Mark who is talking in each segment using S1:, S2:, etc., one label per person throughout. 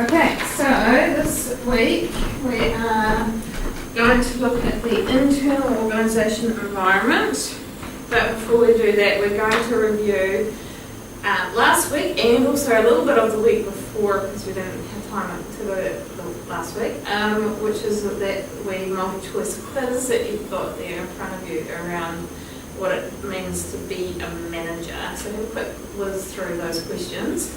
S1: Okay, so this week we are going to look at the internal organisation environment. But before we do that, we're going to review last week and also a little bit of the week before, because we didn't have time to go the last week, which is that multi-choice quiz that you've got there in front of you around what it means to be a manager. So have a quick whiz through those questions.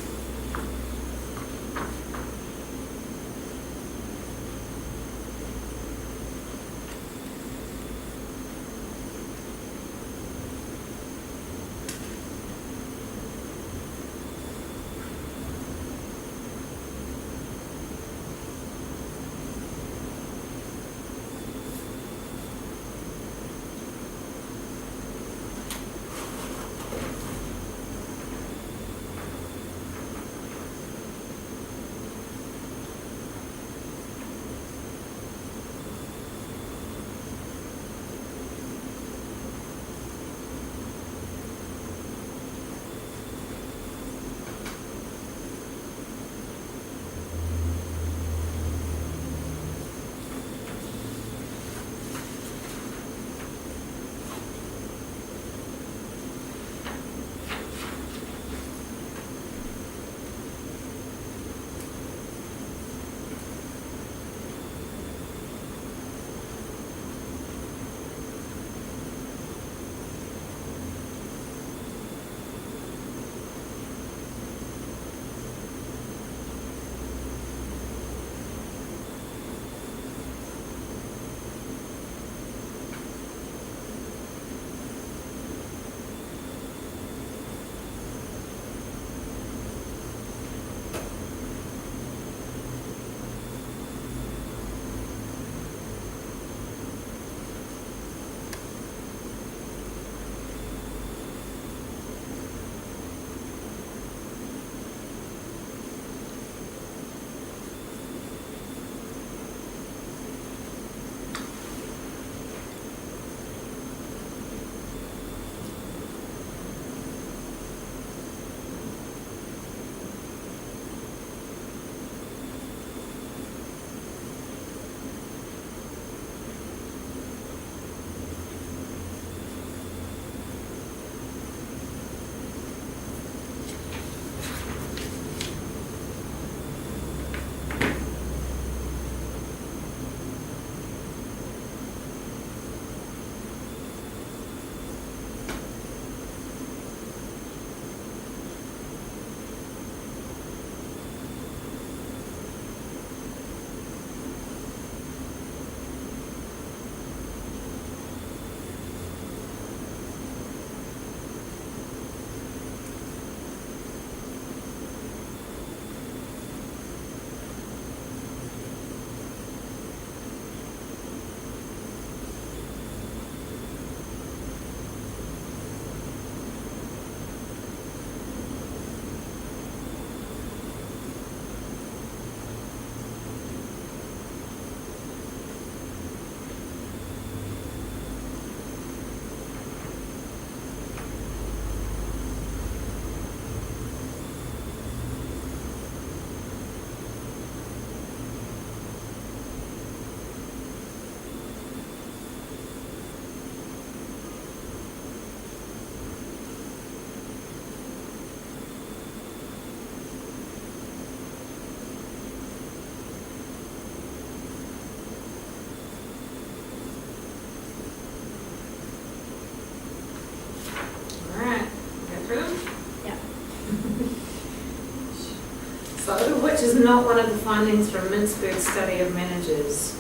S1: So, which is not one of the findings from Mintzberg's study of managers?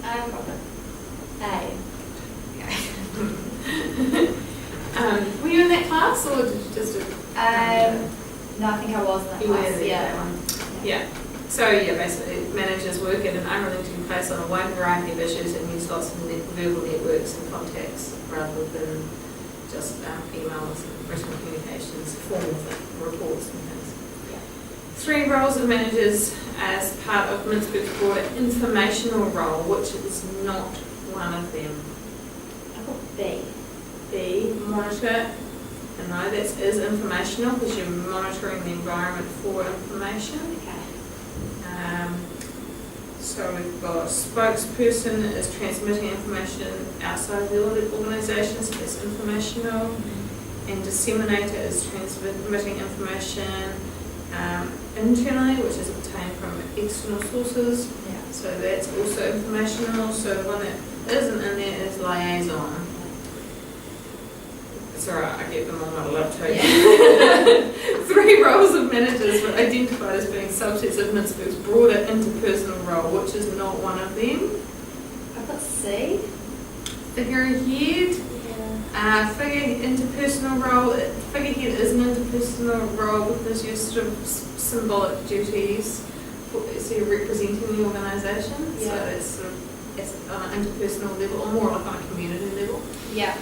S2: A.
S1: Were you in that class, or did you just?
S2: No, I think I was in that
S1: You were
S2: class.
S1: there, that one. Yeah. So yeah, basically, managers work in an unrelenting pace on a wide variety of issues and use lots of verbal networks and contacts rather than just emails and written communications, formal reports and things. 3 roles of managers as part of Mintzberg's broader informational role, which is not one of them.
S2: I thought B.
S1: B, monitor And no, that is informational because you're monitoring the environment for information.
S2: Okay.
S1: So we've got spokesperson is transmitting information outside the organisation, so that's informational. And disseminator is transmitting information internally, which is obtained from external sources.
S2: Yeah.
S1: So that's also informational. So the one that isn't in there is liaison. It's alright, I get them all muddled up too.
S2: Yeah.
S1: 3 roles of managers were identified as being subsets of Mintzberg's broader interpersonal role, which is not one of them.
S2: I've got C.
S1: Figurehead.
S2: Yeah.
S1: Figure interpersonal role. Figurehead is an interpersonal role because you're sort of symbolic duties. So you're representing the organisation.
S2: Yeah.
S1: So it's sort of it's on an interpersonal level, or more like on a community level.
S2: Yeah.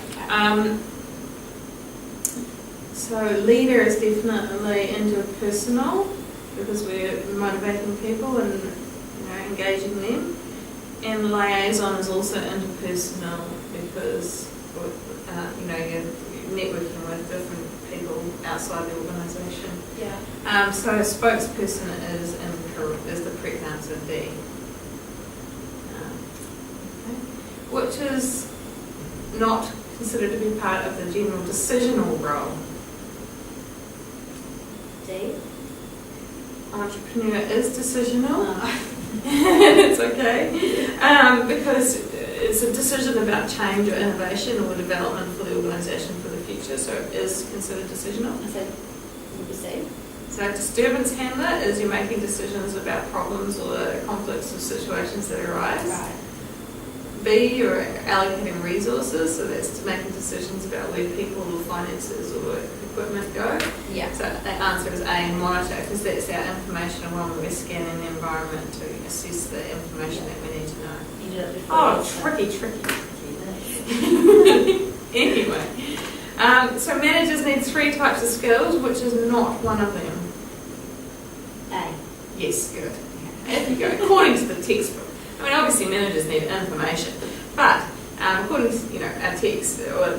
S1: So leader is definitely interpersonal because we're motivating people and engaging them. And liaison is also interpersonal because you're networking with different people outside the organisation.
S2: Yeah.
S1: So spokesperson is the correct answer, D. Which is not considered to be part of the general decisional role.
S2: D.
S1: Entrepreneur is decisional.
S2: Oh.
S1: It's okay. Because it's a decision about change or innovation or development for the organisation for the future, so it is considered decisional.
S2: I said C.
S1: So disturbance handler is you're making decisions about problems or conflicts or situations that arise.
S2: Right.
S1: B, you're allocating resources, so that's making decisions about where people or finances or equipment go.
S2: Yeah.
S1: So the answer is A, and monitor, because that's our information when we're scanning the environment to assess the information that we need to know.
S2: You did it before.
S1: Oh, tricky. Anyway, so managers need 3 types of skills, which is not one of them.
S2: A.
S1: Yes, good. There you go. According to the textbook. I mean, obviously managers need information, but according to our text or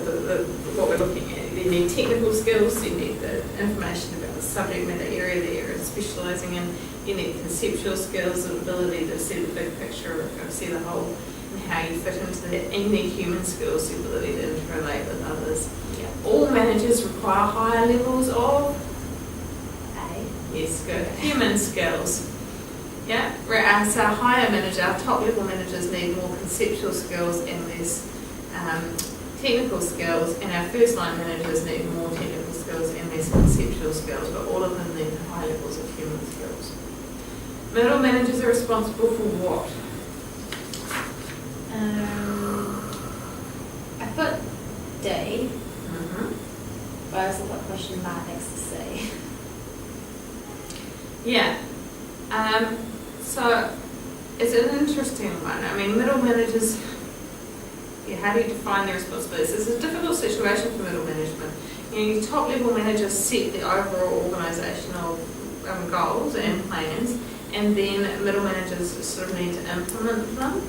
S1: what we're looking at, you need technical skills, you need the information about the subject matter area that you're specialising in, you need conceptual skills, the ability to see the big picture, see the whole, and how you fit into that, and you need human skills, the ability to interrelate with others.
S2: Yeah.
S1: All managers require higher levels of
S2: A.
S1: yes, good. Human skills. Yeah, whereas our higher manager, our top level managers need more conceptual skills and less technical skills, and our first line managers need more technical skills and less conceptual skills, but all of them need high levels of human skills. Middle managers are responsible for what?
S2: I put D,
S1: Mm-hmm.
S2: but I also put question mark next to C.
S1: Yeah. So it's an interesting one. I mean, middle managers, how do you define their responsibilities? It's a difficult situation for middle management. Your top level managers set the overall organisational goals and plans, and then middle managers sort of need to implement them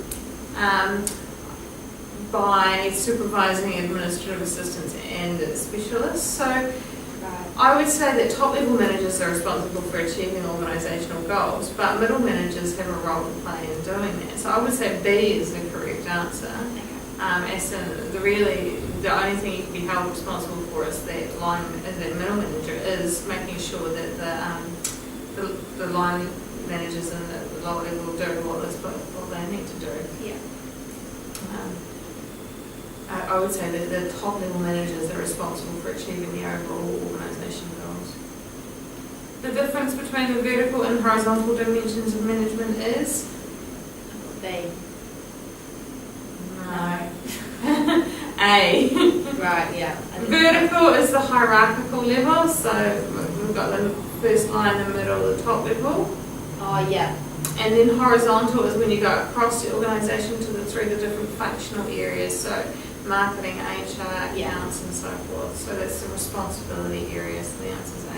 S1: by supervising administrative assistants and specialists. So I would say that top level managers are responsible for achieving organisational goals, but middle managers have a role to play in doing that. So I would say B is the correct answer. As in the only thing you can be held responsible for is that middle manager is making sure that the line managers and the lower level do what they need to do.
S2: Yeah.
S1: I would say that the top level managers are responsible for achieving the overall organisation goals. The difference between the vertical and horizontal dimensions of management is?
S2: B.
S1: No. A.
S2: Right, yeah.
S1: Vertical is the hierarchical level, so we've got the first line, the middle, the top level.
S2: Oh, yeah.
S1: And then horizontal is when you go across the organisation through the different functional areas, so marketing, HR, accounts and so forth. So that's the responsibility area, so the answer is A.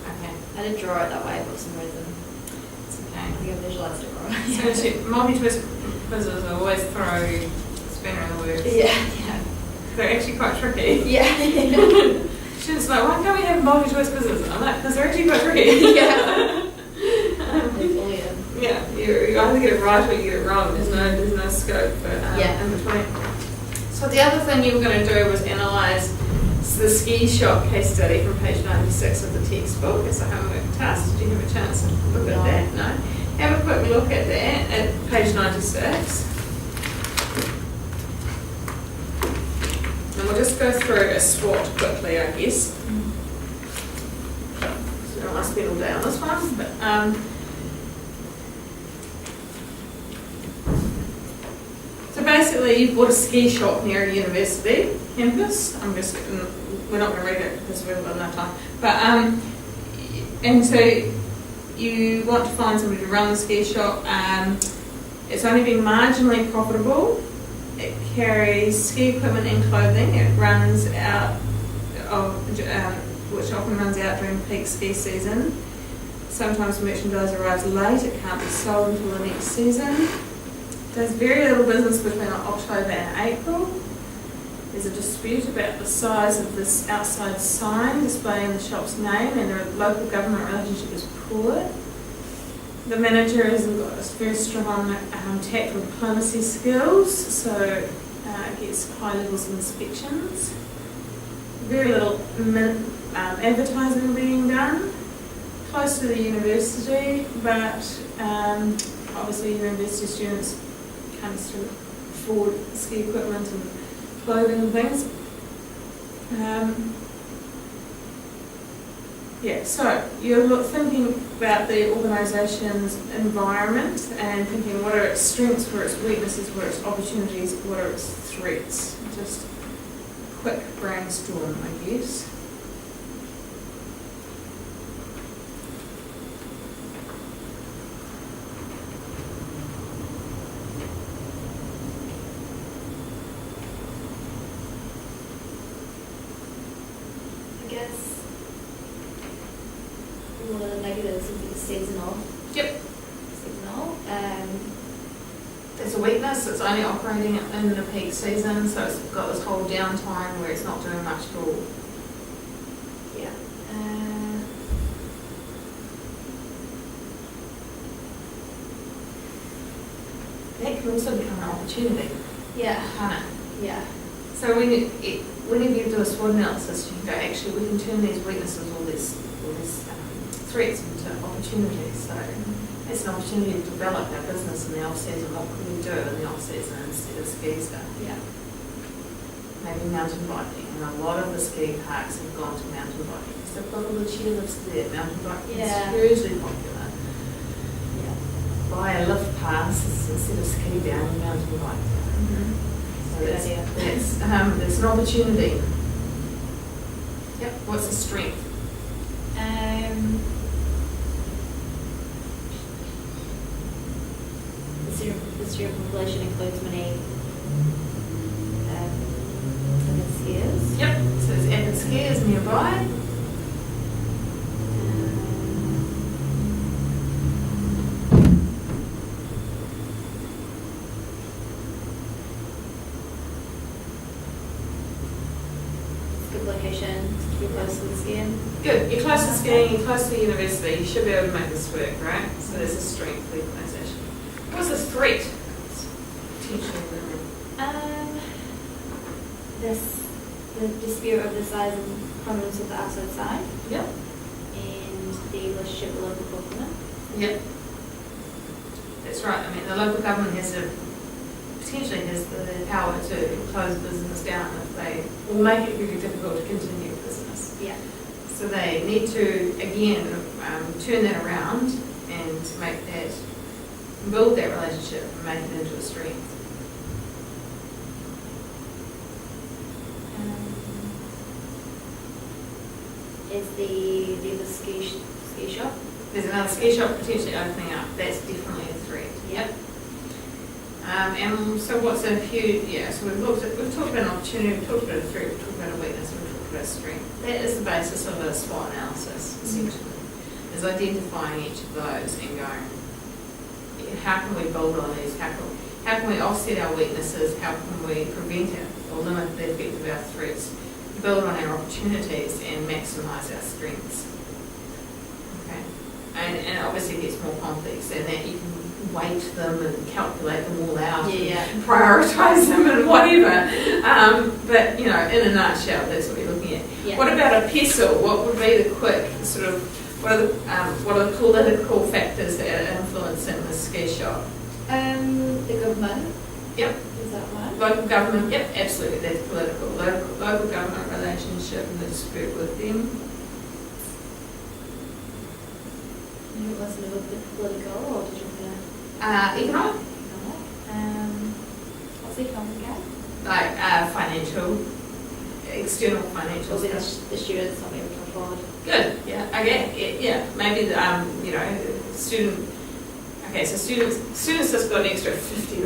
S1: Okay.
S2: I didn't draw it that way for some reason.
S1: It's
S2: I
S1: okay.
S2: think I visualised it wrong.
S1: So multi-twist quizzes always throw a spanner in the works.
S2: Yeah.
S1: They're actually quite tricky.
S2: Yeah.
S1: like, why can't we have multi-choice quizzes? I'm like, because they're actually quite tricky.
S2: Yeah. Hopefully,
S1: Yeah, you either get it right or you get it wrong. There's no scope for in between. So the other thing you were going to do was analyse the ski shop case study from page 96 of the textbook. It's a homework task. Did you have a chance to look at that? No. Have a quick look at that at page 96. And we'll just go through a SWOT quickly, I guess. So I don't want to spend all day on this one, but so basically you've bought a ski shop near a university campus. We're not going to read it because we haven't got enough time. But and so you want to find somebody to run the ski shop. It's only been marginally profitable. It carries ski equipment and clothing. It runs out of, which often runs out during peak ski season. Sometimes merchandise arrives late. It can't be sold until the next season. There's very little business between October and April. There's a dispute about the size of this outside sign displaying the shop's name, and the local government relationship is poor. The manager has got very strong tactile diplomacy skills, so gets high levels of inspections. Very little advertising being done. Close to the university, but obviously university students can't afford ski equipment and clothing and things. So you're thinking about the organisation's environment and thinking what are its strengths, what are its weaknesses, what are its opportunities, what are its threats. Just quick brainstorm, I guess.
S2: I guess one of the negatives would be seasonal.
S1: Yep.
S2: Seasonal.
S1: It's a weakness. It's only operating in the peak season, so it's got this whole downtime where it's not doing much at all.
S2: Yeah.
S1: That can also become an opportunity,
S2: Yeah.
S1: can't it?
S2: Yeah.
S1: So whenever you do a SWOT analysis, you can go, actually, we can turn these weaknesses, all these threats into opportunities. So it's an opportunity to develop our business in the off-season. What can we do in the off-season instead of ski stuff?
S2: Yeah.
S1: Maybe mountain biking. And a lot of the ski parks have gone to mountain biking. So put all the chairlifts there. Mountain biking
S2: Yeah.
S1: is hugely popular.
S2: Yeah.
S1: Buy a lift pass instead of ski down, mountain bike down. So
S2: Good
S1: that's,
S2: idea.
S1: there's an opportunity. Yep. What's the strength?
S2: The student population includes many avid skiers.
S1: Yep. So there's avid skiers nearby.
S2: Good location to be close to the skiing.
S1: Good. You're close to skiing, you're close to the university, you should be able to make this work, right? So there's a strength for the organisation. What's the threat? Potentially.
S2: The dispute over the size and prominence of the outside sign
S1: Yep.
S2: and the relationship with local government.
S1: Yep. That's right. I mean, the local government potentially has the power to close business down if they, or make it very difficult to continue business.
S2: Yeah.
S1: So they need to, again, turn that around and make that, build that relationship and make it into a strength.
S2: Is the ski shop?
S1: There's another ski shop potentially opening up. That's definitely a threat.
S2: Yep.
S1: And so what's a few, so we've talked about an opportunity, we've talked about a threat, we've talked about a weakness, we've talked about a strength. That is the basis of a SWOT analysis, essentially, is identifying each of those and going, how can we build on these? How can we offset our weaknesses? How can we prevent it or limit the effect of our threats? build on our opportunities and maximise our strengths. Okay, and obviously it gets more complex than that. You can weight them and calculate them all out, and prioritise them and whatever. But in a nutshell, that's what we're looking at.
S2: Yeah.
S1: What about a pestle? What would be the quick sort of what are the political factors that are influencing the ski shop?
S2: The government.
S1: Yep.
S2: Is that one?
S1: Local government, yep, absolutely, that's political. Local government relationship and the dispute with them.
S2: You want us to look at political, or did you want to?
S1: Economic,
S2: What's economic again?
S1: like financial, external financial
S2: Was it
S1: stuff.
S2: the students not able to afford?
S1: Good, yeah, okay, yeah, maybe student. Okay, so students just got an extra $50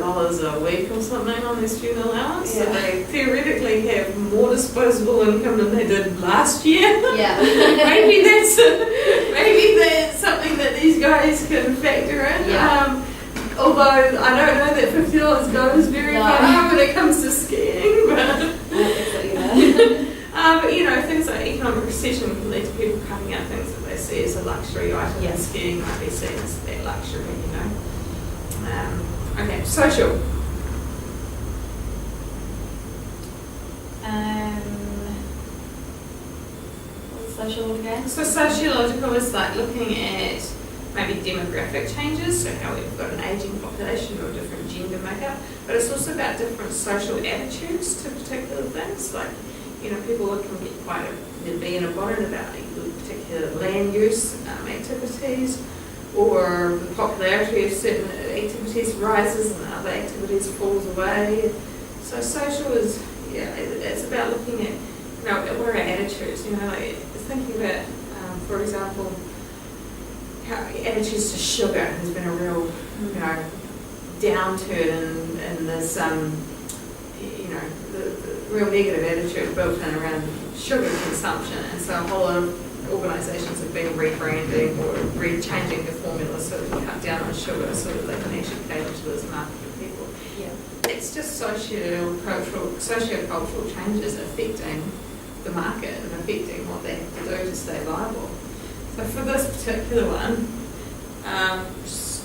S1: a week or something on their student allowance, so they theoretically have more disposable income than they did last year.
S2: Yeah.
S1: maybe that's something that these guys can factor in.
S2: Yeah.
S1: Although I don't know that $50 goes very far when it comes to skiing, but. But things like economic recession can lead to people cutting out things that they see as a luxury item, and skiing might be seen as that luxury, Okay, social.
S2: What's social again?
S1: So sociological is like looking at maybe demographic changes, so how we've got an ageing population or different gender makeup, but it's also about different social attitudes to particular things, like people can be in a bonnet about particular land use activities, or the popularity of certain activities rises and other activities falls away. So social is, it's about looking at, what are our attitudes, like thinking about, for example, how attitudes to sugar. There's been a real, downturn in this, the real negative attitude built in around sugar consumption, and so a whole lot of organisations have been rebranding or changing the formula so that they cut down on sugar so that they can actually cater to this market of people.
S2: Yeah.
S1: It's just socio-cultural changes affecting the market and affecting what they have to do to stay viable. So for this particular one,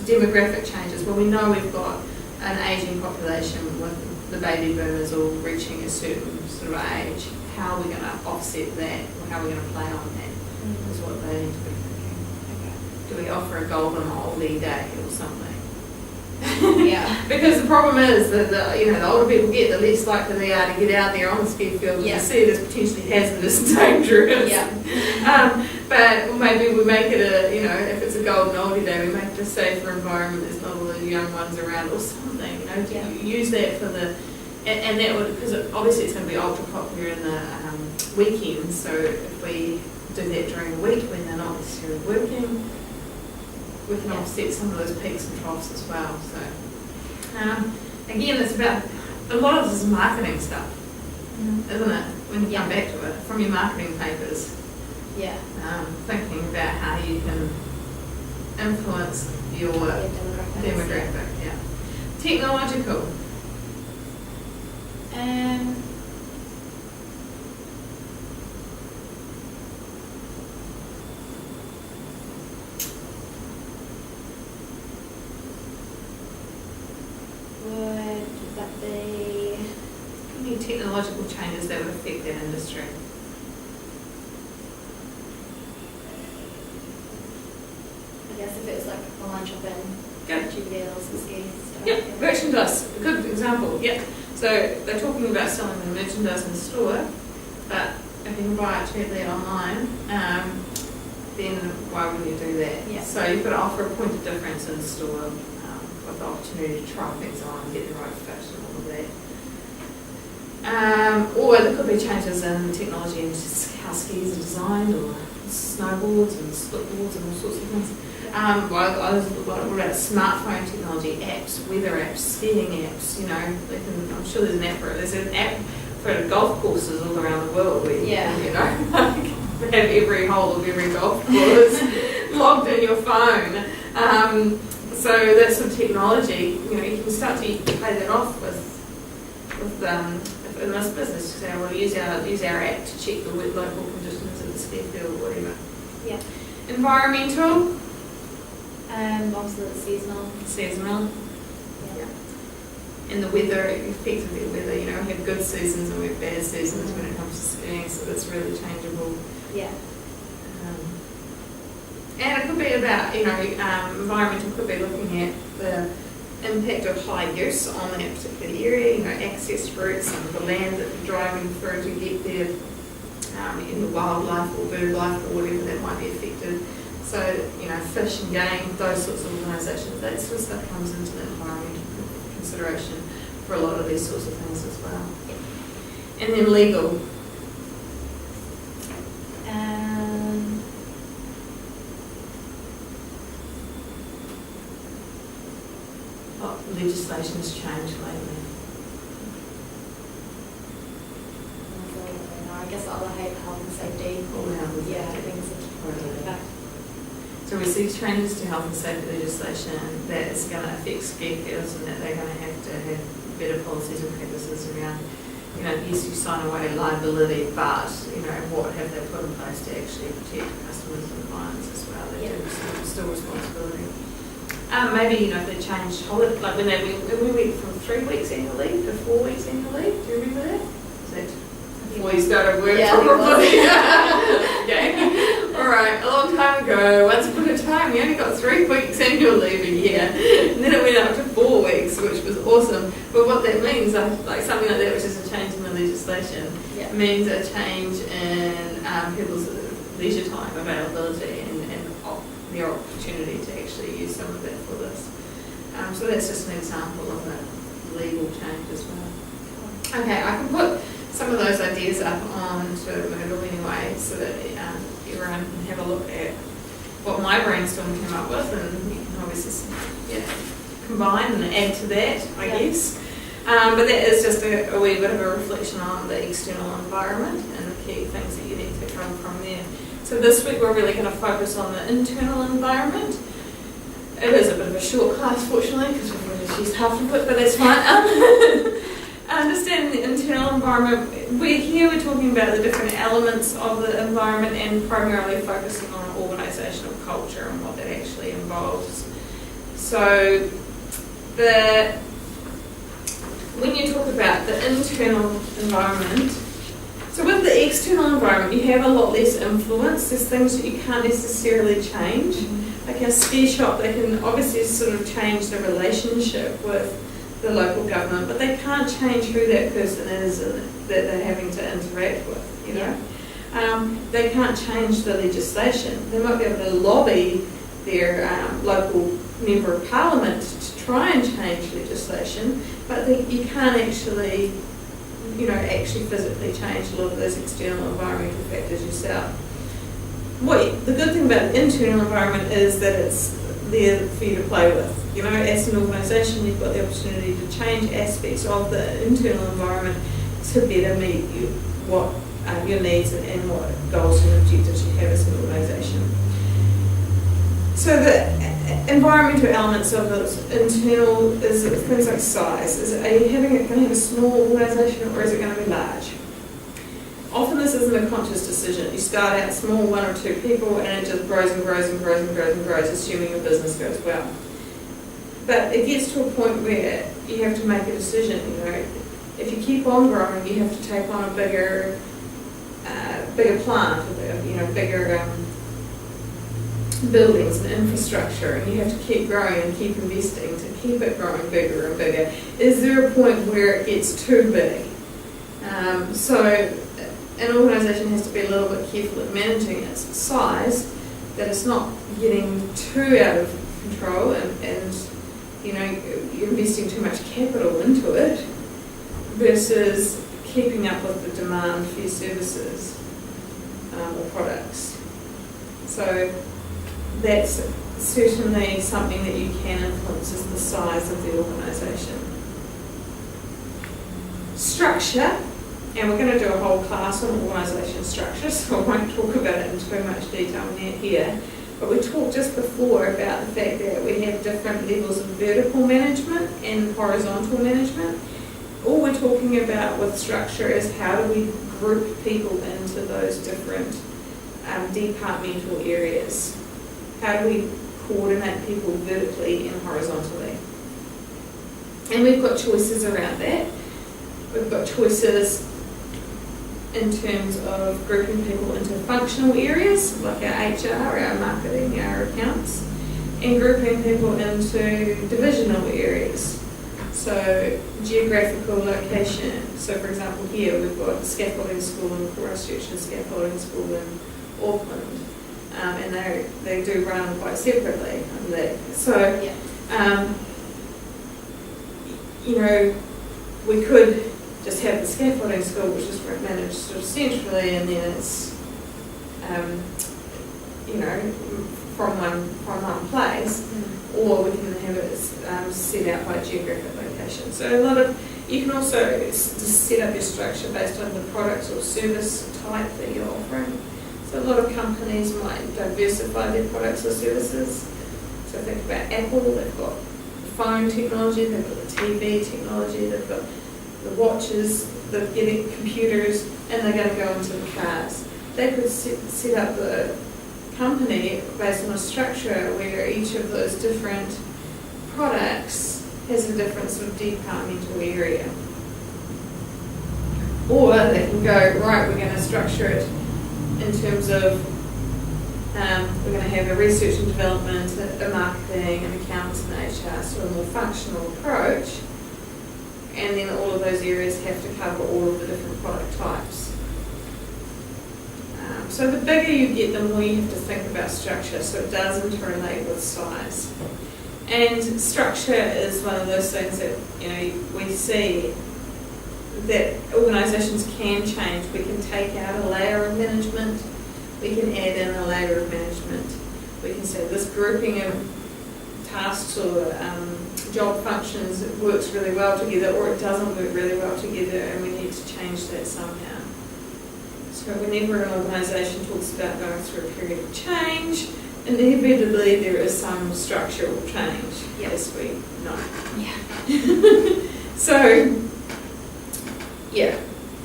S1: demographic changes, well, we know we've got an ageing population with the baby boomers all reaching a certain sort of age. How are we going to offset that, or how are we going to play on that, is what they need to be thinking. Okay. Do we offer a golden oldie day or something?
S2: Yeah.
S1: Because the problem is that the older people get, the less likely they are to get out there on the ski field and see it as potentially hazardous and dangerous.
S2: Yeah.
S1: But maybe we make it if it's a golden oldie day, we make it a safer environment. There's not all the young ones around or something. Use that for the, and that would, because obviously it's going to be ultra popular in the weekends. So if we do that during the week when they're not necessarily working, we can offset some of those peaks and troughs as well. So again, it's about, a lot of this is marketing stuff, isn't it? When you come back to it, from your marketing papers.
S2: Yeah.
S1: Thinking about how you can influence your demographic. Yeah. Technological.
S2: Would that be
S1: Any technological changes that would affect that industry?
S2: I guess if it was like online shopping, GPLs and skis.
S1: Yep, merchandise, a good example, yep. So they're talking about selling the merchandise in the store, but if you can buy it cheaply online, then why wouldn't you do that?
S2: Yeah.
S1: So you've got to offer a point of difference in the store with the opportunity to try things on, get the right fit and all of that. Or there could be changes in technology and how skis are designed, or snowboards and splitboards and all sorts of things. What about smartphone technology, apps, weather apps, skiing apps? I'm sure there's an app for golf courses all around the world where you can, have every hole of every golf course logged in your phone. So that sort of technology, you can start to play that off with if in this business, so we'll use our app to check the local conditions of the ski field or whatever.
S2: Yeah.
S1: Environmental.
S2: Obviously it's seasonal.
S1: Seasonal.
S2: Yeah.
S1: And the weather, effectively the weather, you know, we have good seasons and we have bad seasons when it comes to skiing, so that's really changeable.
S2: Yeah.
S1: And it could be about, you know, environmental could be looking at the impact of high use on that particular area, you know, access routes and the land that you're driving through to get there, in the wildlife or bird life or whatever that might be affected. So, you know, fish and game, those sorts of organisations, that sort of stuff comes into the environmental consideration for a lot of these sorts of things as well.
S2: Yeah.
S1: And then legal. Legislation's changed lately.
S2: I guess all the health and safety.
S1: All the health and
S2: Yeah,
S1: safety.
S2: things that affect.
S1: So we see changes to health and safety legislation that is going to affect ski fields and that they're going to have better policies and practices around, you know, yes, you sign away liability, but, you know, what have they put in place to actually protect customers and clients as well? They do still responsibility. Maybe, you know, if they changed holiday, like when we went from 3 weeks annual leave to 4 weeks annual leave, do you remember that? Is that before you started work?
S2: Yeah,
S1: probably. Okay. All right, a long time ago, once upon a time, we only got 3 weeks annual leave a year, and then it went up to 4 weeks, which was awesome. But what that means, like something like that, which is a change in the legislation, means a change in people's leisure time availability and their opportunity to actually use some of that for this. So that's just an example of a legal change as well. Okay, I can put some of those ideas up onto Moodle anyway, so that everyone can have a look at what my brainstorm came up with, and you can obviously combine and add to that, I guess. But that is just a wee bit of a reflection on the external environment and the key things that you need to come from there. So this week we're really going to focus on the internal environment. It is a bit of a short class, fortunately, because we've already used half of it, but that's fine. Understanding the internal environment, we're talking about the different elements of the environment and primarily focusing on organisational culture and what that actually involves. So when you talk about the internal environment, so with the external environment, you have a lot less influence. There's things that you can't necessarily change. Like a ski shop, they can obviously sort of change the relationship with the local government, but they can't change who that person is that they're having to interact with, you know. They can't change the legislation. They might be able to lobby their local member of parliament to try and change legislation, but you can't actually, you know, actually physically change a lot of those external environmental factors yourself. The good thing about the internal environment is that it's there for you to play with. You know, as an organisation, you've got the opportunity to change aspects of the internal environment to better meet what your needs and what goals and objectives you have as an organisation. So the environmental elements of those internal is things like size. Are you going to have a small organisation or is it going to be large? Often this isn't a conscious decision. You start out small, 1 or 2 people, and it just grows and grows and grows and grows and grows, assuming your business goes well. But it gets to a point where you have to make a decision. You know, if you keep on growing, you have to take on a bigger plant, you know, bigger buildings and infrastructure, and you have to keep growing and keep investing to keep it growing bigger and bigger. Is there a point where it gets too big? So an organisation has to be a little bit careful at managing its size, that it's not getting too out of control and you know, you're investing too much capital into it versus keeping up with the demand for your services or products. So that's certainly something that you can influence, is the size of the organisation. Structure, and we're going to do a whole class on organisation structure, so I won't talk about it in too much detail here, but we talked just before about the fact that we have different levels of vertical management and horizontal management, all we're talking about with structure is how do we group people into those different departmental areas. How do we coordinate people vertically and horizontally? And we've got choices around that. We've got choices in terms of grouping people into functional areas, like our HR, our marketing, our accounts, and grouping people into divisional areas. So geographical location. So for example here we've got scaffolding school in Christchurch and scaffolding school in Auckland. And they do run quite separately. So, you know, we could just have the scaffolding school, which is managed sort of centrally, and then it's, you know, from one place, or we can have it set out by geographic location. So a lot of, you can also just set up your structure based on the product or service type that you're offering. So a lot of companies might diversify their products or services. So think about Apple, they've got phone technology, they've got the TV technology, they've got the watches, they're getting computers, and they're going to go into the cars. They could set up the company based on a structure where each of those different products has a different sort of departmental area. Or they can go, right, we're going to structure it in terms of we're going to have a research and development, a marketing, an accounts and HR, so a more functional approach. And then all of those areas have to cover all of the different product types. So the bigger you get, the more you have to think about structure, so it does interrelate with size. And structure is one of those things that, you know, we see that organisations can change. We can take out a layer of management, we can add in a layer of management. We can say this grouping of tasks or job functions works really well together, or it doesn't work really well together, and we need to change that somehow. So whenever an organisation talks about going through a period of change, inevitably there is some structural change, as we know.
S2: Yeah.
S1: So, yeah,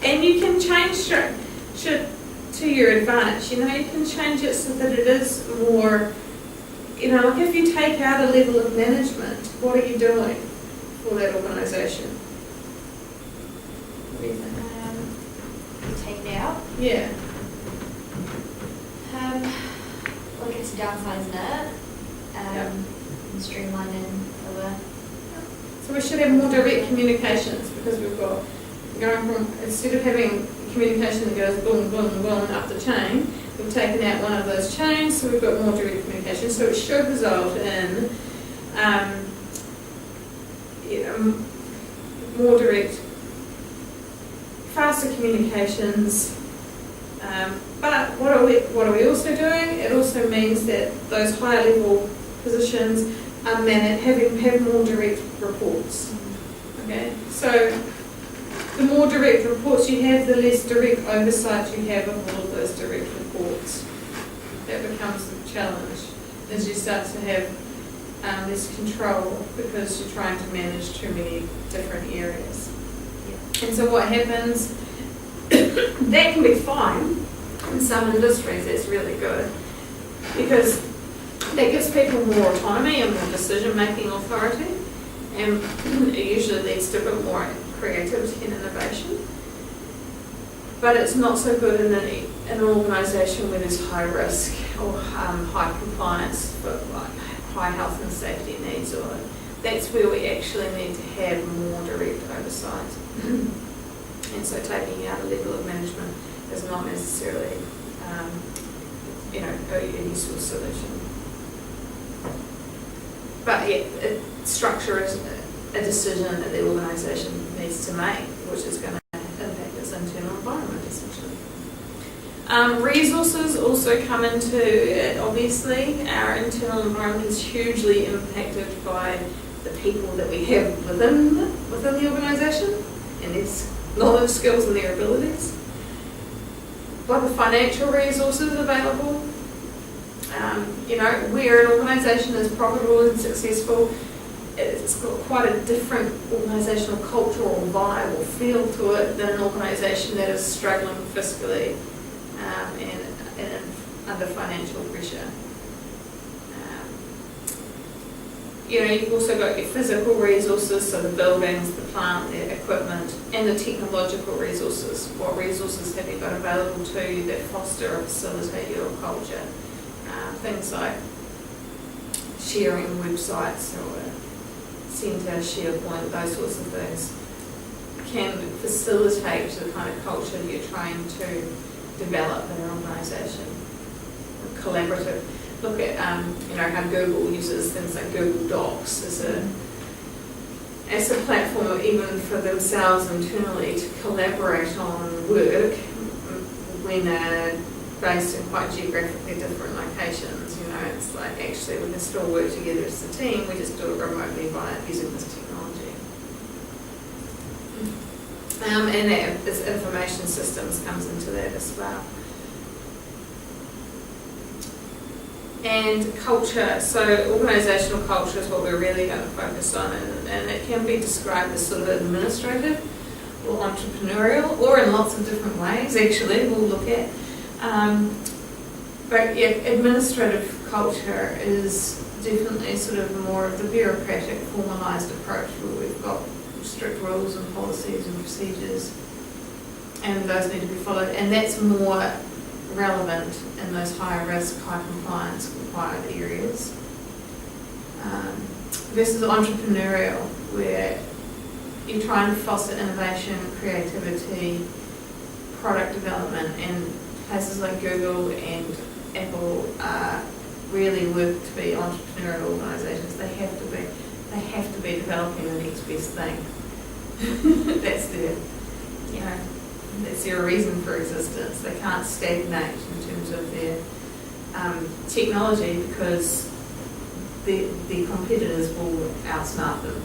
S1: and you can change structure to your advantage. You know, you can change it so that it is more, you know, like if you take out a level of management, what are you doing for that organisation? What do you think?
S2: You take it out?
S1: Yeah.
S2: Look, it's downsizing it, and streamlining over.
S1: So we should have more direct communications, because we've got going from, instead of having communication that goes boom, boom, boom up the chain, we've taken out one of those chains, so we've got more direct communication. So it should result in more direct, faster communications. But what are we also doing? It also means that those higher level positions are have more direct reports. Okay, so the more direct reports you have, the less direct oversight you have of all of those direct reports. That becomes the challenge, as you start to have less control because you're trying to manage too many different areas. And so what happens, that can be fine in some industries, that's really good, because that gives people more autonomy and more decision-making authority, and it usually leads to a bit more creativity and innovation. But it's not so good in an organisation where there's high risk or high compliance for like high health and safety needs, or that's where we actually need to have more direct oversight. And so taking out a level of management is not necessarily a useful solution. But yeah, structure is a decision that the organisation needs to make, which is going to impact its internal environment, essentially. Resources also come into it, obviously. Our internal environment is hugely impacted by the people that we have within the organisation and their knowledge, skills and their abilities. By the financial resources available, where an organisation is profitable and successful, it's got quite a different organisational cultural vibe or feel to it than an organisation that is struggling fiscally and under financial pressure. You've also got your physical resources, so the buildings, the plant, the equipment, and the technological resources. What resources have you got available to you that foster or facilitate your culture? Things like sharing websites or Centre, SharePoint, those sorts of things can facilitate the kind of culture that you're trying to develop in an organisation. Collaborative. Look at how Google uses things like Google Docs as a platform even for themselves internally to collaborate on work when they're based in quite geographically different locations. It's like actually we can still work together as a team, we just do it remotely by using this technology. And as information systems comes into that as well. And culture, so organisational culture is what we're really going to focus on, and it can be described as sort of administrative or entrepreneurial, or in lots of different ways actually we'll look at. But yeah, administrative culture is definitely sort of more of the bureaucratic, formalised approach where we've got strict rules and policies and procedures, and those need to be followed, and that's more relevant in those high risk, high compliance required areas. Versus entrepreneurial, where you're trying to foster innovation, creativity, product development, and places like Google and Apple really work to be entrepreneurial organisations. They have to be developing the next best thing. That's their reason for existence. They can't stagnate in terms of their technology because the competitors will outsmart them.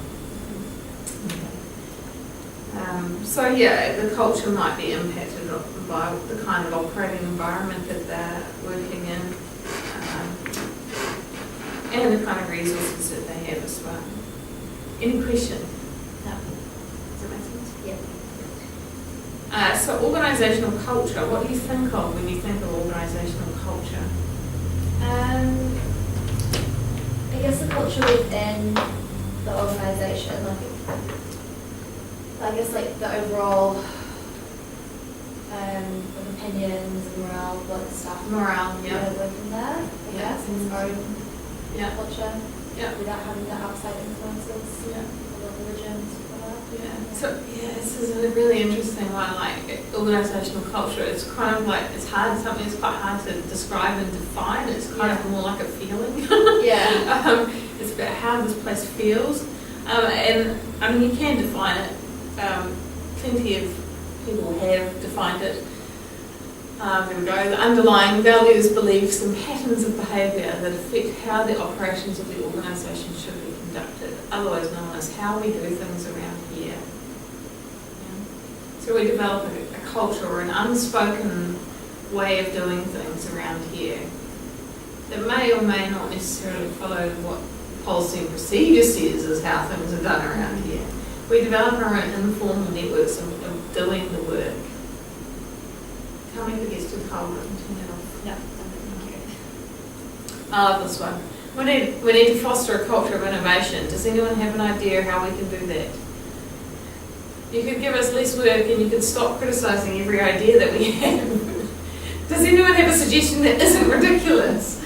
S1: The culture might be impacted by the kind of operating environment that they're working in, and the kind of resources that they have as well. Any question?
S2: No.
S1: Does that make sense?
S2: Yeah.
S1: So organisational culture, what do you think of when you think of organisational culture?
S2: I guess the culture within the organisation, the overall opinions and morale of what the staff working there. I guess its own culture.
S1: Yeah.
S2: Without having the outside influences.
S1: Yeah.
S2: Or religions.
S1: This is a really interesting one, like organisational culture. It's kind of like, it's hard, something that's quite hard to describe and define. It's kind of more like a feeling. It's about how this place feels. And I mean, you can define it. Plenty of people have defined it. There we go. The underlying values, beliefs and patterns of behaviour that affect how the operations of the organisation should be conducted, otherwise known as how we do things around here. So we develop a culture or an unspoken way of doing things around here that may or may not necessarily follow what policy and procedure says is how things are done around here. We develop our own informal networks of doing the work. Tell me if it gets too cold.
S2: No, thank you.
S1: I love this one. We need to foster a culture of innovation. Does anyone have an idea how we can do that? You could give us less work and you could stop criticising every idea that we have. Does anyone have a suggestion that isn't ridiculous?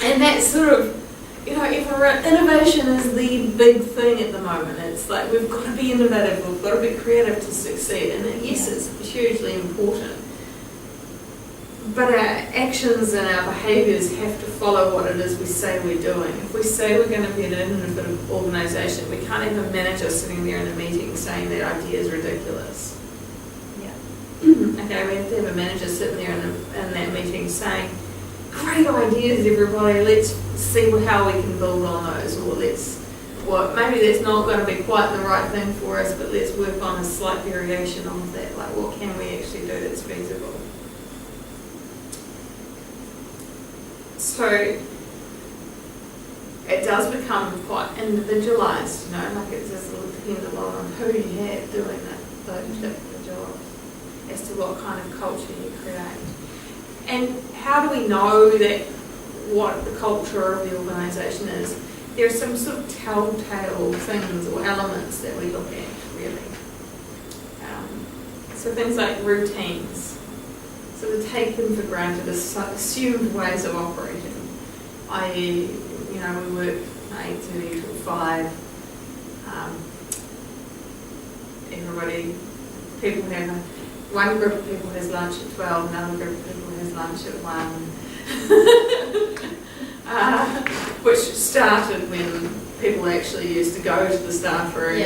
S1: And that's sort of, innovation is the big thing at the moment. It's like we've got to be innovative, we've got to be creative to succeed. And yes, it's hugely important. But our actions and our behaviours have to follow what it is we say we're doing. If we say we're going to be an innovative organisation, we can't have a manager sitting there in a meeting saying that idea is ridiculous. Okay, we have to have a manager sitting there in that meeting saying, great ideas everybody, let's see how we can build on those, or maybe that's not going to be quite the right thing for us, but let's work on a slight variation of that, like what can we actually do that's feasible. So at does become quite individualised, you know, like it's just dependent on who you have doing those particular jobs as to what kind of culture you create. And how do we know that what the culture of the organisation is? There are some sort of telltale things or elements that we look at, really. So things like routines, sort of taken for granted as assumed ways of operating, i.e., you know, we work 8:30 till 5. People have one group of people has lunch at 12, another group of people has lunch at 1. Which started when people actually used to go to the staff room,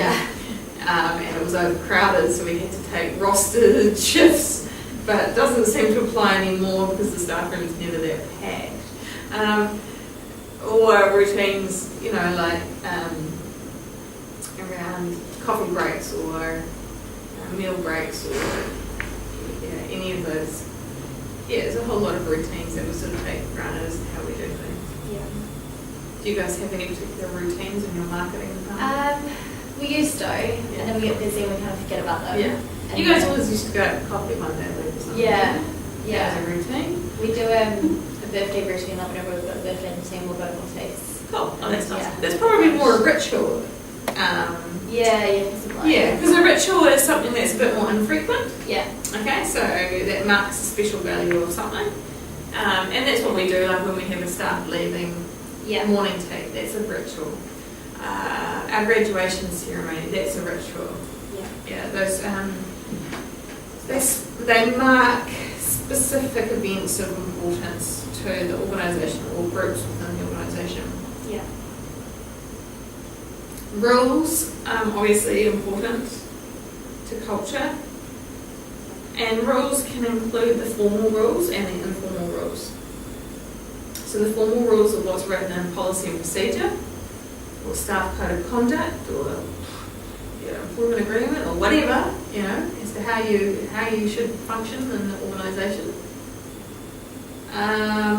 S1: and it was overcrowded, so we had to take rostered shifts, but it doesn't seem to apply anymore because the staff room is never that packed. Or routines, you know, like around coffee breaks or meal breaks or any of those. Yeah, there's a whole lot of routines that we sort of take for granted as to how we do things.
S2: Yeah.
S1: Do you guys have any particular routines in your marketing department?
S2: We used to, and then we get busy and we kind of forget about them.
S1: Yeah.
S2: And
S1: You guys always used to go out for coffee one day a week or something.
S2: Yeah.
S1: That was a routine.
S2: We do a birthday routine, like whenever we've got a birthday in the team, we'll go to coffees.
S1: Cool. Oh, that's nice.
S2: Yeah.
S1: That's probably more a ritual.
S2: Yeah,
S1: Because a ritual is something that's a bit more infrequent.
S2: Yeah.
S1: Okay, so that marks a special value of something. And that's what we do, like when we have a staff leaving morning tea, that's a ritual. Our graduation ceremony, that's a ritual. Yeah, those they mark specific events of importance to the organisation or groups within the organisation.
S2: Yeah.
S1: Rules, obviously important to culture, and rules can include the formal rules and the informal rules. So the formal rules are what's written in policy and procedure, or staff code of conduct, or employment agreement, or whatever, you know, as to how you should function in the organisation.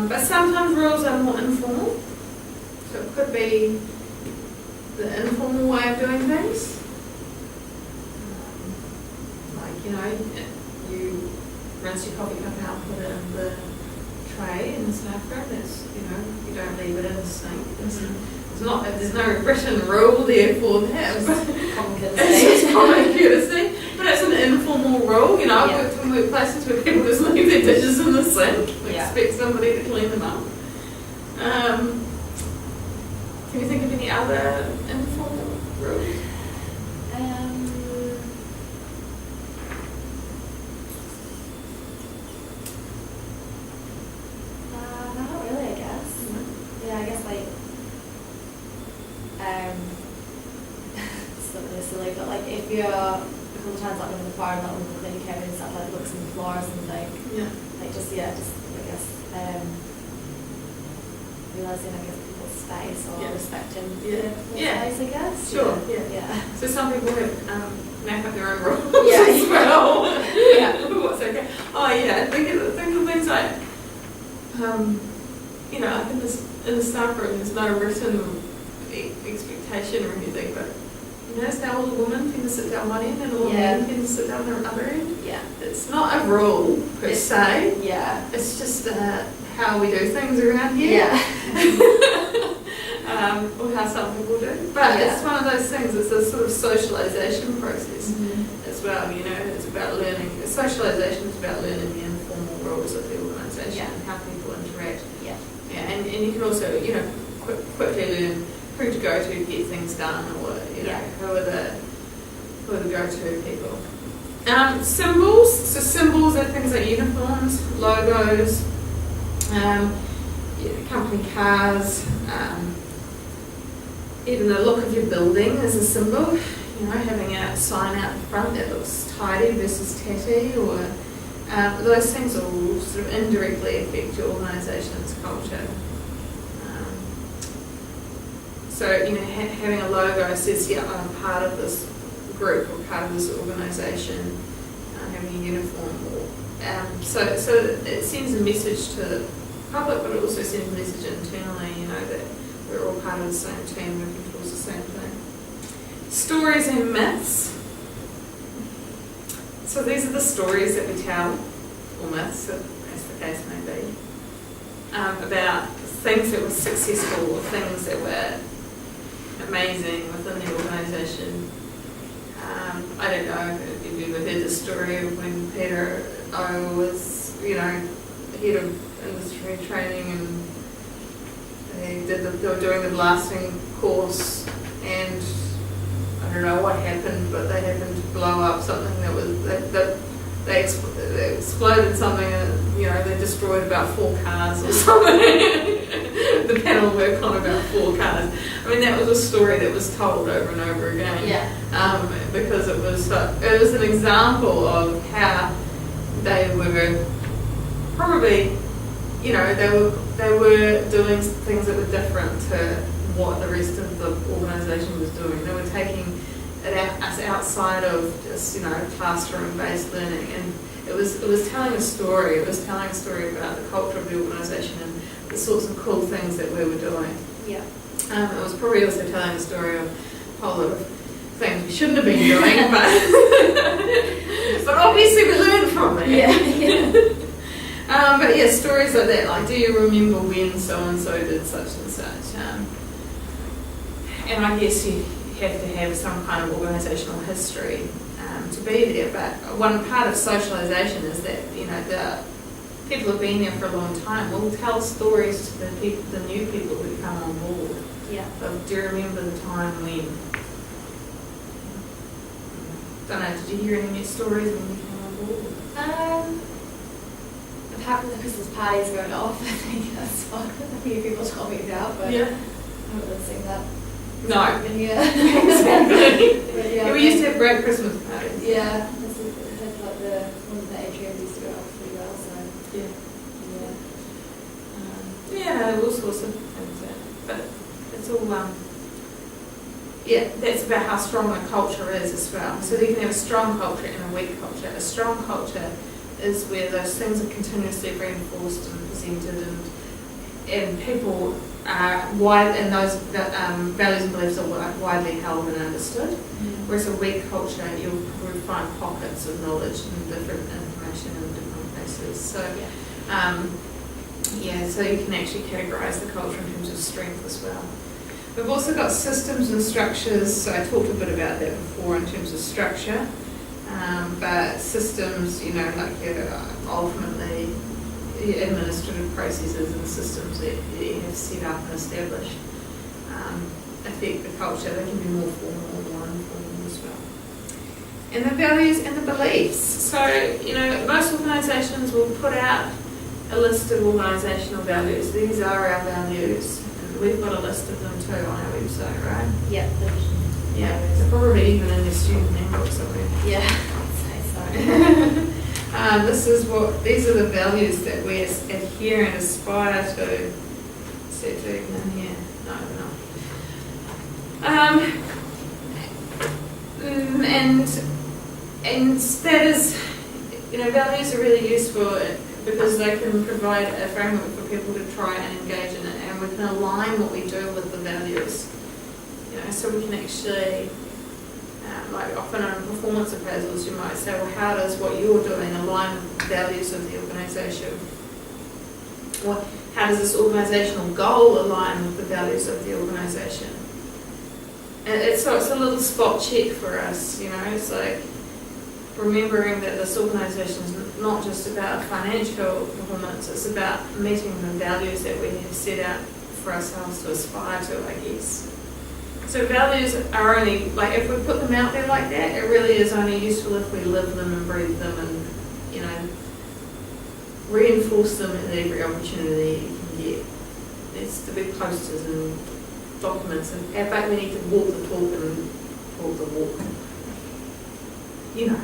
S1: But sometimes rules are more informal, so it could be the informal way of doing things. Like, you know, you rinse your coffee cup out, put it in the tray in the staff room. That's, you know, you don't leave it in the sink. There's no written rule there for that. It's just common courtesy. But it's an informal rule. You know, I've worked in workplaces where people just leave their dishes in the sink and expect somebody to clean them up. Can you think of any other informal rules?
S2: Not really, I guess. Yeah, I guess like it's not really silly, but like if you're a couple of times like in the car and like then you came in and stuff like looks in the floors and like just I guess realising I guess people's space or respecting people's space, I guess.
S1: Sure.
S2: Yeah.
S1: So some people have map up their own rules
S2: as
S1: well. What's okay? Oh yeah, think of things like you know, like in the staff room there's no written expectation or anything, but you notice how all the women tend to sit down one end and all the men tend to sit down the other end?
S2: Yeah.
S1: It's not a rule per se.
S2: Yeah.
S1: It's just how we do things around here.
S2: Yeah.
S1: Or how some people do. But it's one of those things, it's a sort of socialisation process as well, you know, it's about learning. Socialisation is about learning the informal rules of the organisation and how people interact. And you can also, you know, quickly learn who to go to get things done, or you know, who are the go-to people. Symbols. So symbols are things like uniforms, logos, company cars. Even the look of your building is a symbol. You know, having a sign out the front that looks tidy versus tatty, or those things all sort of indirectly affect your organisation's culture. So, you know, having a logo says, I'm part of this group or part of this organisation, having a uniform. So it sends a message to the public, but it also sends a message internally, you know, that we're all part of the same team working towards the same thing. Stories and myths. So these are the stories that we tell, or myths, as the case may be, about things that were successful or things that were amazing within the organisation. I don't know if you've ever heard the story of when Peter O was, head of industry training, and they were doing the blasting course, and I don't know what happened, but they happened to blow up something that was they exploded something, and they destroyed about 4 cars or something. The panel worked on about 4 cars. I mean, that was a story that was told over and over again.
S2: Yeah.
S1: Because it was an example of how they were probably, they were doing things that were different to what the rest of the organisation was doing. They were taking us outside of just classroom-based learning, and it was telling a story. It was telling a story about the culture of the organisation and the sorts of cool things that we were doing.
S2: Yeah.
S1: It was probably also telling a story of a whole lot of things we shouldn't have been doing, but obviously we learned from it.
S2: Yeah.
S1: But yeah, stories like that, like, do you remember when so-and-so did such and such? And I guess you have to have some kind of organisational history to be there, but one part of socialisation is that, the people who've been there for a long time will tell stories to the new people who come on board.
S2: Yeah.
S1: But do you remember the time when? Don't know, did you hear any new stories when you came on board?
S2: Apart from the Christmas parties going off, I think that's what a few people told me about, but
S1: Yeah.
S2: I haven't really seen that.
S1: No.
S2: Yeah.
S1: Exactly.
S2: But
S1: Yeah, we used to have great Christmas parties.
S2: Yeah. This is like one of the atrium used to go off pretty well, so
S1: Yeah.
S2: yeah.
S1: Yeah, all sorts of things, but it's all, that's about how strong a culture is as well. So you can have a strong culture and a weak culture. A strong culture is where those things are continuously reinforced and presented, and people are wide, and those values and beliefs are widely held and understood. Whereas a weak culture, you'll probably find pockets of knowledge and different information in different places. So so you can actually categorise the culture in terms of strength as well. We've also got systems and structures, so I talked a bit about that before in terms of structure, but systems, ultimately administrative processes and systems that you have set up and established affect the culture. They can be more formal or more informal as well. And the values and the beliefs. So, most organisations will put out a list of organisational values. These are our values. And we've got a list of them too on our website, right?
S2: Yeah.
S1: Yeah, so probably even in the student handbook somewhere.
S2: Yeah, I'd say so.
S1: These are the values that we adhere and aspire to. See if they're in here. No, and that is, values are really useful because they can provide a framework for people to try and engage in it, and we can align what we do with the values. So we can actually, like often on performance appraisals, you might say, well, how does what you're doing align with the values of the organisation? Or how does this organisational goal align with the values of the organisation? And it's a little spot check for us, it's like remembering that this organisation is not just about financial performance, it's about meeting the values that we have set out for ourselves to aspire to, I guess. So values are only, if we put them out there like that, it really is only useful if we live them and breathe them and, reinforce them at every opportunity you can get. It's the big posters and documents, and in fact we need to walk the talk and talk the walk.
S2: Yeah.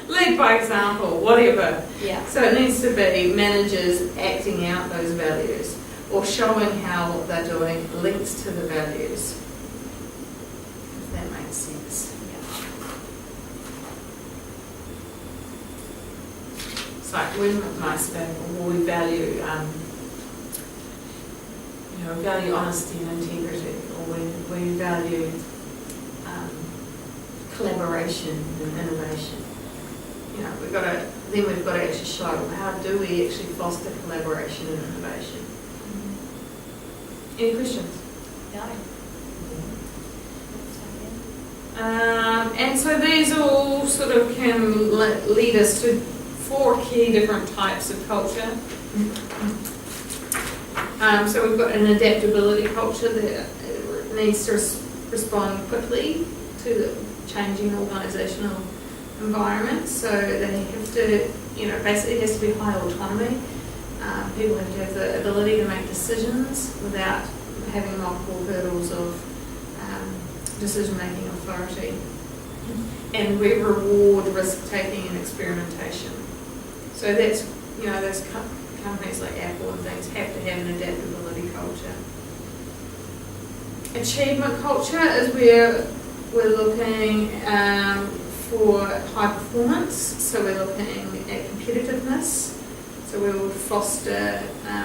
S1: Lead by example, whatever.
S2: Yeah.
S1: So it needs to be managers acting out those values, or showing how what they're doing links to the values, if that makes sense. It's like we might say, well, we value, value honesty and integrity, or we value collaboration and innovation. We've got to actually show how do we actually foster collaboration and innovation. Any questions?
S2: No.
S1: And so these all sort of can lead us to 4 key different types of culture. So we've got an adaptability culture that needs to respond quickly to the changing organisational environment. So they have to, basically it has to be high autonomy. People have to have the ability to make decisions without having multiple hurdles of decision-making authority. And we reward risk-taking and experimentation. So that's, those companies like Apple and things have to have an adaptability culture. Achievement culture is where we're looking for high performance. So we're looking at competitiveness. So we will foster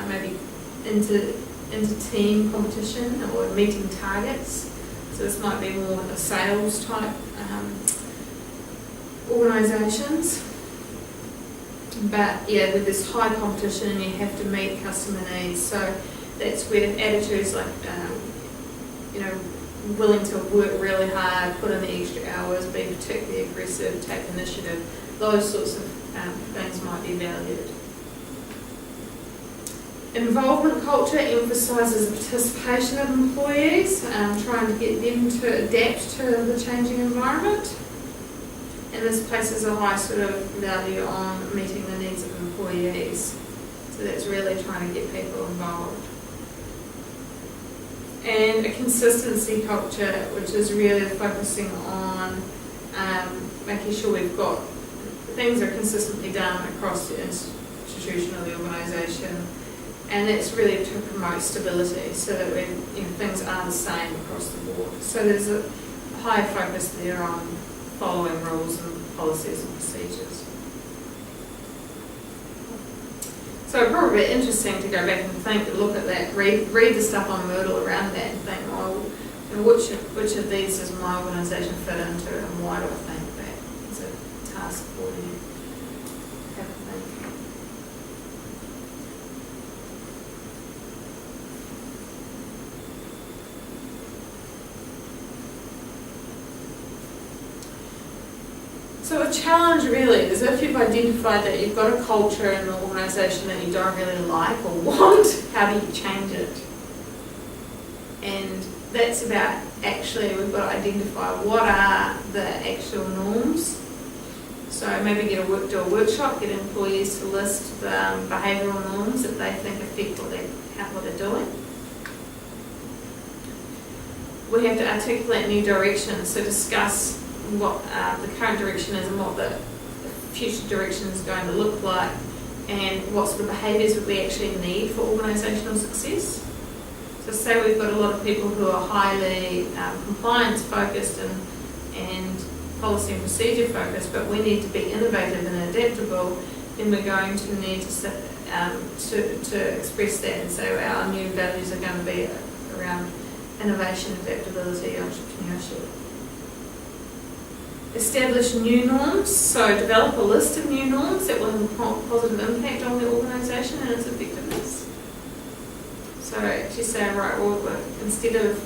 S1: maybe inter-team competition or meeting targets. So this might be more of a sales type organisations. But yeah, with this high competition, you have to meet customer needs. So that's where attitudes like, willing to work really hard, put in the extra hours, be particularly aggressive, take initiative, those sorts of things might be valued. Involvement culture emphasises participation of employees, trying to get them to adapt to the changing environment. And this places a high sort of value on meeting the needs of employees. So that's really trying to get people involved. And a consistency culture, which is really focusing on making sure we've got things are consistently done across the institution or the organisation. And that's really to promote stability, so that things are the same across the board. So there's a high focus there on following rules and policies and procedures. So it'd probably be interesting to go back and look at that, read the stuff on Moodle around that, and think, well, which of these does my organisation fit into, and why do I think that? It's a task for you. Have a think. So a challenge really is if you've identified that you've got a culture in the organisation that you don't really like or want, how do you change it? And that's about actually we've got to identify what are the actual norms. So maybe do a workshop, get employees to list the behavioural norms that they think affect what they're doing. We have to articulate new directions, so discuss what the current direction is and what the future direction is going to look like, and what sort of behaviours that we actually need for organisational success. So say we've got a lot of people who are highly compliance focused and policy and procedure focused, but we need to be innovative and adaptable, then we're going to need to express that and say our new values are going to be around innovation, adaptability, entrepreneurship. Establish new norms, so develop a list of new norms that will have a positive impact on the organisation and its effectiveness. So actually say, right, well, instead of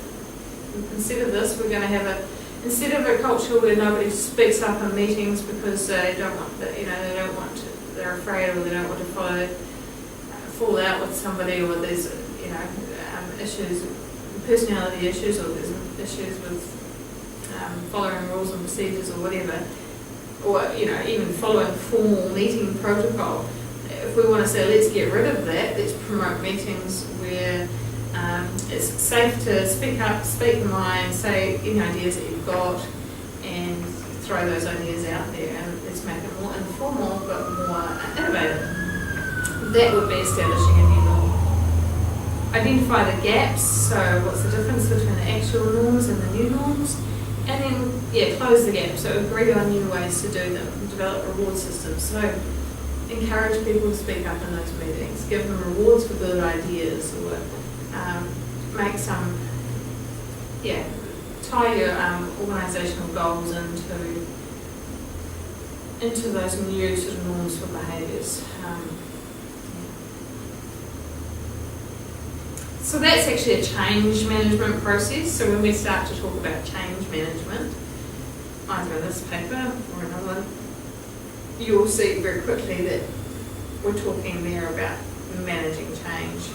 S1: this, we're going to have instead of a culture where nobody speaks up in meetings because they don't want they're afraid, or they don't want to fall out with somebody, or there's issues, personality issues, or there's issues with following rules and procedures or whatever, or even following formal meeting protocol. If we want to say let's get rid of that, let's promote meetings where it's safe to speak up, speak your mind, say any ideas that you've got, and throw those ideas out there, and let's make it more informal but more innovative. That would be establishing a new norm. Identify the gaps, so what's the difference between the actual norms and the new norms? And then, close the gap. So agree on new ways to do them. Develop reward systems. So encourage people to speak up in those meetings. Give them rewards for good ideas, or make some, tie your organisational goals into those new sort of norms for behaviours. So that's actually a change management process. So when we start to talk about change management, either in this paper or another, you'll see very quickly that we're talking there about managing change.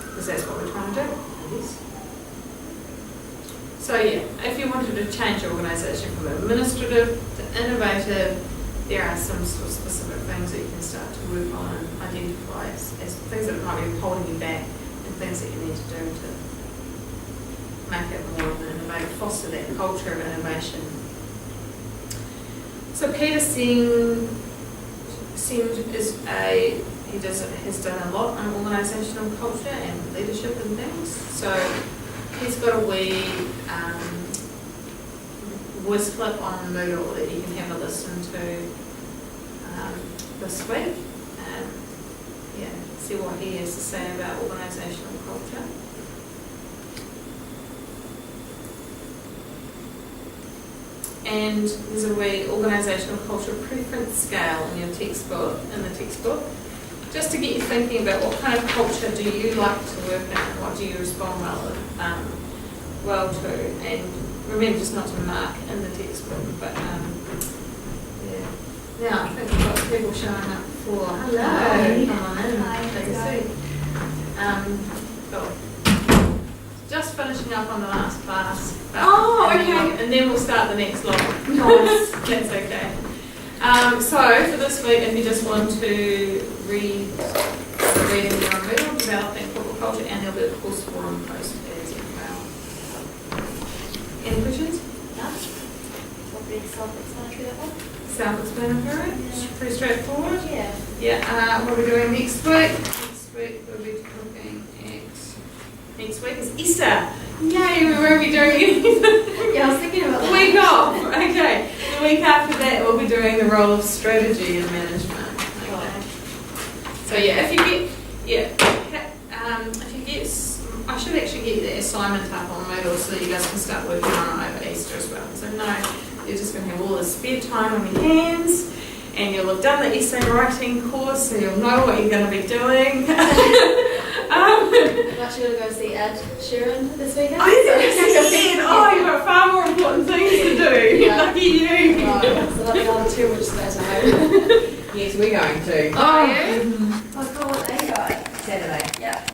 S1: Because that's what we're trying to do, I guess. So if you wanted to change your organisation from administrative to innovative, there are some sort of specific things that you can start to work on and identify as things that might be holding you back and things that you need to do to make it more of an innovative, foster that culture of innovation. So Peter Singh has done a lot on organisational culture and leadership and things. So he's got a wee voice clip on Moodle that you can have a listen to this week. See what he has to say about organisational culture. And there's a wee organisational culture preference scale in the textbook, just to get you thinking about what kind of culture do you like to work in and what do you respond well to. And remember just not to mark in the textbook, but Now I think we've got people showing up for hello. Come on in. Take a seat. Cool. Just finishing up on the last class. Okay.
S2: And then we'll start the next lot.
S1: Nice.
S2: That's okay. So for this week, if you just want to read your own Moodle, developing corporate culture, and there'll be a course forum post as well. Any questions?
S3: No? Pretty self-explanatory, that one?
S1: Self-explanatory.
S3: Yeah.
S1: Pretty straightforward.
S3: Yeah.
S1: Yeah. What are we doing next week? Next week we'll be looking at. Next week is Easter. Yay! We won't be doing anything.
S3: Yeah, I was thinking about that.
S1: Week off. Okay. The week after that we'll be doing the role of strategy and management. Okay. So if you get, I should actually get the assignment up on Moodle so that you guys can start working on it over Easter as well. So you're just going to have all this spare time on your hands, and you'll have done the essay writing course, so you'll know what you're going to be doing.
S3: I'm actually going to go see Ed Sheeran this weekend.
S1: You've got far more important things to do.
S3: Yeah.
S1: Lucky you.
S3: Right, so that's another 2 weeks spare time.
S4: Yes, we're going to.
S1: Oh, yeah?
S3: I can't wait to go.
S4: Saturday.